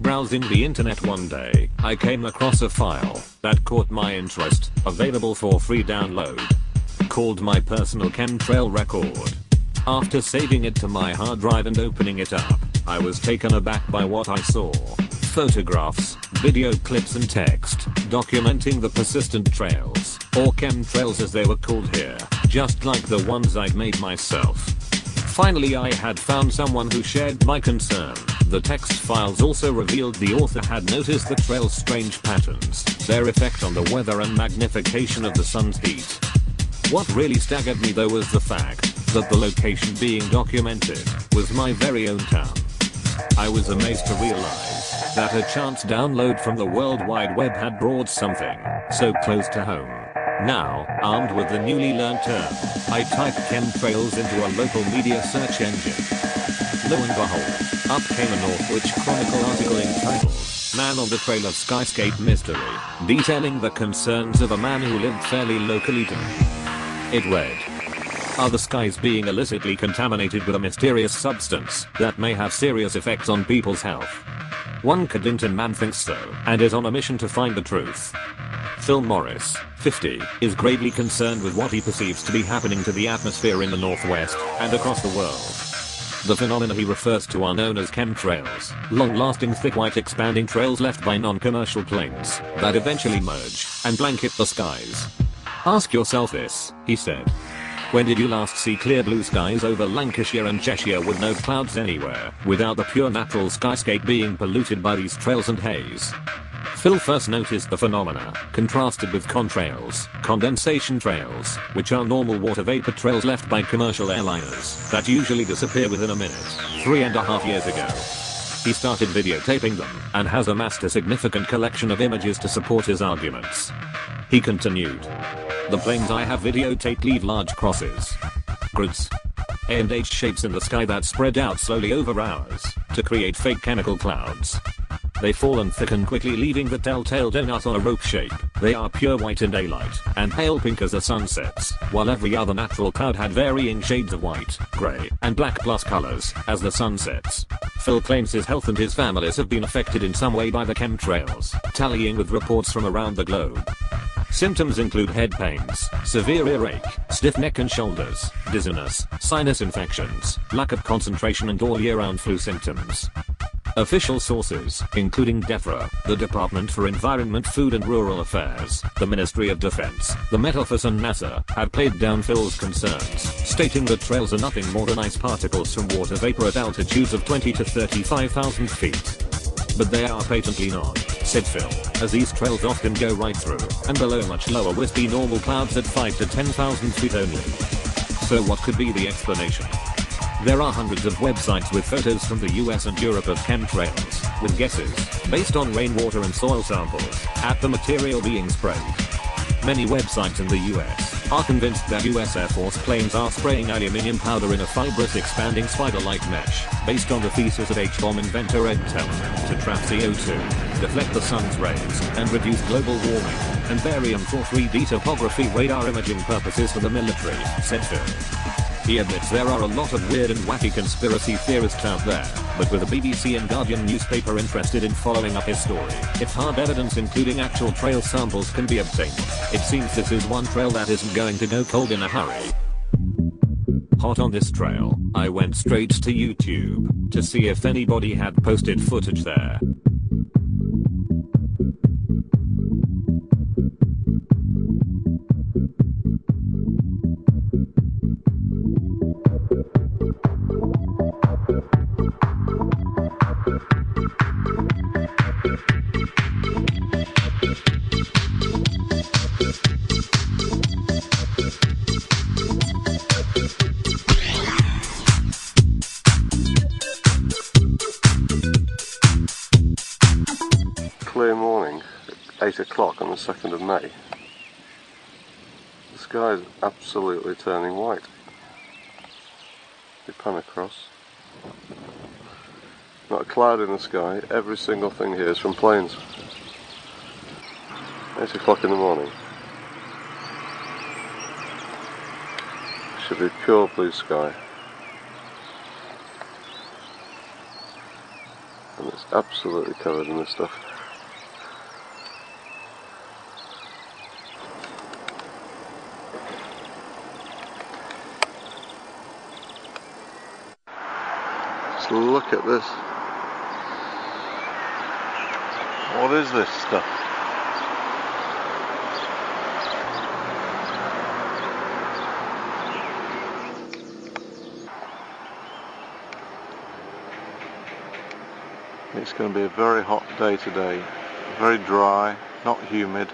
browsing the internet one day, I came across a file that caught my interest, available for free download, called my personal chemtrail record. After saving it to my hard drive and opening it up, I was taken aback by what I saw. Photographs, video clips and text, documenting the persistent trails, or chemtrails as they were called here, just like the ones I'd made myself. Finally I had found someone who shared my concern. The text files also revealed the author had noticed the trail's strange patterns, their effect on the weather and magnification of the sun's heat. What really staggered me though was the fact that the location being documented was my very own town. I was amazed to realize that a chance download from the World Wide Web had brought something so close to home. Now, armed with the newly learned term, I typed chemtrails into a local media search engine. Lo and behold, up came a Northwich Chronicle article entitled "Man on the Trail of Skyscape Mystery," detailing the concerns of a man who lived fairly locally to me. It read, "Are the skies being illicitly contaminated with a mysterious substance that may have serious effects on people's health? One Caddington man thinks so, and is on a mission to find the truth." Phil Morris, 50, is gravely concerned with what he perceives to be happening to the atmosphere in the Northwest and across the world. The phenomena he refers to are known as chemtrails, long-lasting thick white expanding trails left by non-commercial planes that eventually merge and blanket the skies. "Ask yourself this," he said. "When did you last see clear blue skies over Lancashire and Cheshire with no clouds anywhere, without the pure natural skyscape being polluted by these trails and haze?" Phil first noticed the phenomena, contrasted with contrails, condensation trails, which are normal water vapor trails left by commercial airliners that usually disappear within a minute, 3.5 years ago. He started videotaping them, and has amassed a significant collection of images to support his arguments. He continued, "The planes I have videotaped leave large crosses, grids, and H shapes in the sky that spread out slowly over hours to create fake chemical clouds. They fall and thicken quickly, leaving the telltale donut on a rope shape. They are pure white in daylight, and pale pink as the sun sets, while every other natural cloud had varying shades of white, grey, and black plus colors as the sun sets." Phil claims his health and his family's have been affected in some way by the chemtrails, tallying with reports from around the globe. Symptoms include head pains, severe earache, stiff neck and shoulders, dizziness, sinus infections, lack of concentration and all year-round flu symptoms. Official sources, including DEFRA, the Department for Environment, Food and Rural Affairs, the Ministry of Defense, the Met Office and NASA, had played down Phil's concerns, stating that trails are nothing more than ice particles from water vapor at altitudes of 20 to 35,000 feet. "But they are patently not," said Phil, "as these trails often go right through and below much lower wispy normal clouds at 5 to 10,000 feet only." So what could be the explanation? There are hundreds of websites with photos from the US and Europe of chemtrails, with guesses, based on rainwater and soil samples, at the material being sprayed. Many websites in the US are convinced that US Air Force planes are spraying aluminium powder in a fibrous expanding spider-like mesh, based on the thesis of H-bomb inventor Ed Tellman, to trap CO2, deflect the sun's rays, and reduce global warming, and barium for 3D topography radar imaging purposes for the military, said Phil. He admits there are a lot of weird and wacky conspiracy theorists out there, but with the BBC and Guardian newspaper interested in following up his story, if hard evidence including actual trail samples can be obtained, it seems this is one trail that isn't going to go cold in a hurry. Hot on this trail, I went straight to YouTube to see if anybody had posted footage there. Clear morning, 8 o'clock on the 2nd of May. The sky is absolutely turning white. You pan across. Not a cloud in the sky, every single thing here is from planes. 8 o'clock in the morning. Should be pure blue sky. And It's absolutely covered in this stuff. Just look at this. What is this stuff? It's going to be a very hot day today. Very dry, not humid,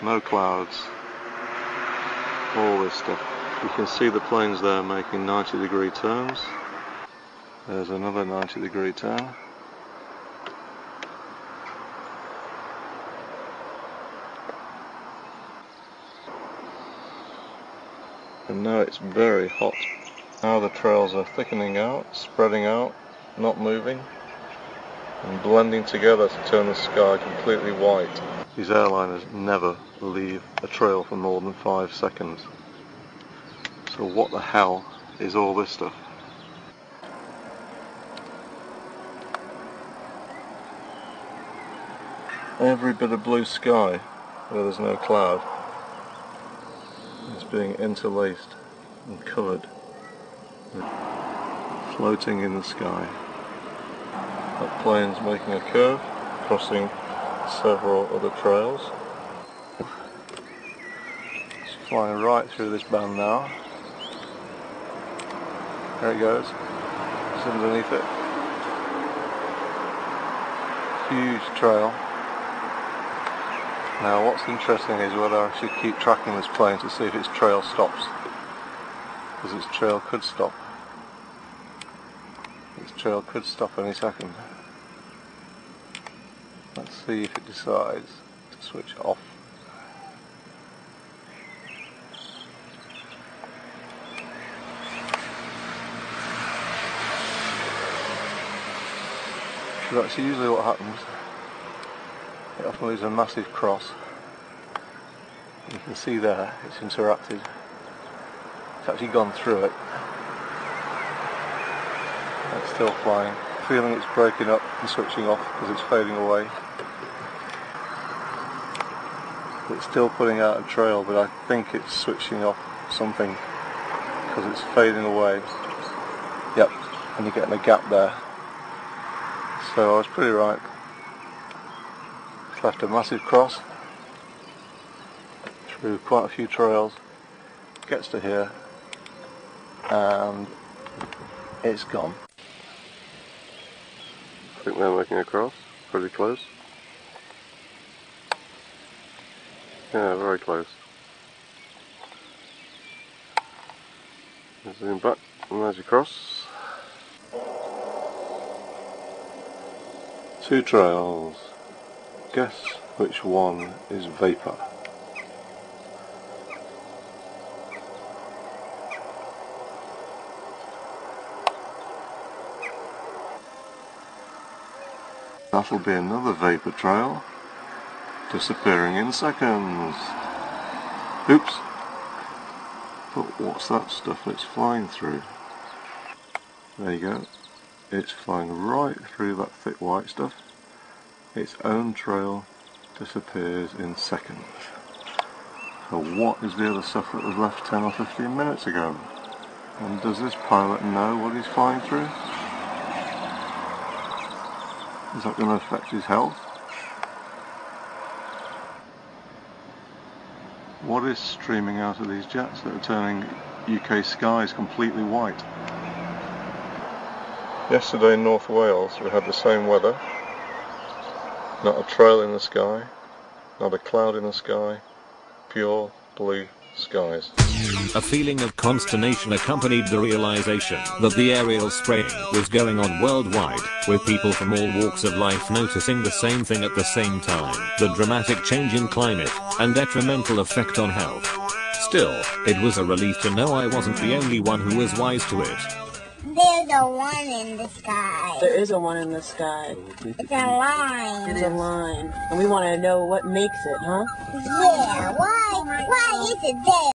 no clouds. All this stuff. You can see the planes there making 90-degree turns. There's another 90-degree turn. And now it's very hot. Now the trails are thickening out, spreading out, not moving, and blending together to turn the sky completely white. These airliners never leave a trail for more than 5 seconds. So what the hell is all this stuff? Every bit of blue sky where there's no cloud is being interlaced and covered, floating in the sky. That plane's making a curve, crossing several other trails. It's flying right through this band now. There it goes. It's underneath it. Huge trail. Now what's interesting is whether I should keep tracking this plane to see if its trail stops. Because its trail could stop. Its trail could stop any second. Let's see if it decides to switch off. So that's usually what happens. It often leaves a massive cross. You can see there, it's interacted. It's actually gone through it. It's still flying. Feeling it's breaking up and switching off because it's fading away. It's still putting out a trail, but I think it's switching off something because it's fading away. Yep, and you're getting a gap there. So I was pretty right. It's left a massive cross through quite a few trails, gets to here, and it's gone. I think they're making a cross, pretty close. Yeah, very close. Zoom back, and there's your cross. 2 trails. Guess which one is vapour? That'll be another vapour trail, disappearing in seconds. Oops! But what's that stuff it's flying through? There you go. It's flying right through that thick white stuff. Its own trail disappears in seconds. So what is the other stuff that was left 10 or 15 minutes ago? And does this pilot know what he's flying through? Is that going to affect his health? What is streaming out of these jets that are turning UK skies completely white? Yesterday in North Wales we had the same weather. Not a trail in the sky, not a cloud in the sky, pure blue skies. A feeling of consternation accompanied the realization that the aerial spraying was going on worldwide, with people from all walks of life noticing the same thing at the same time. The dramatic change in climate and detrimental effect on health. Still, it was a relief to know I wasn't the only one who was wise to it. There's a one in the sky. There is a one in the sky. It's a line. It's a line. And we want to know what makes it, huh? Yeah, why is it there?